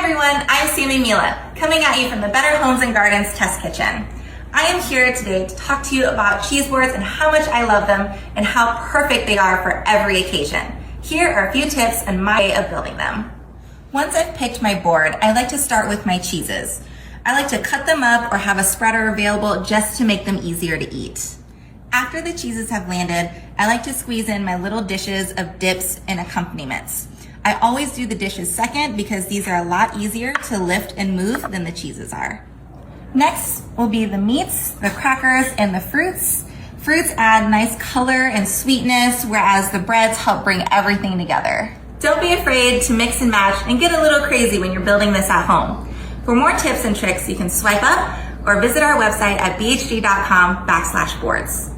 everyone, I'm Sammy Mila, coming at you from the Better Homes and Gardens Test Kitchen. I am here today to talk to you about cheese boards and how much I love them and how perfect they are for every occasion. Here are a few tips and my way of building them. Once I've picked my board, I like to start with my cheeses. I like to cut them up or have a spreader available just to make them easier to eat. After the cheeses have landed, I like to squeeze in my little dishes of dips and accompaniments. I always do the dishes second because these are a lot easier to lift and move than the cheeses are. Next will be the meats, the crackers, and the fruits. Fruits add nice color and sweetness, whereas the breads help bring everything together. Don't be afraid to mix and match and get a little crazy when you're building this at home. For more tips and tricks, you can swipe up or visit our website at bhg.com/boards.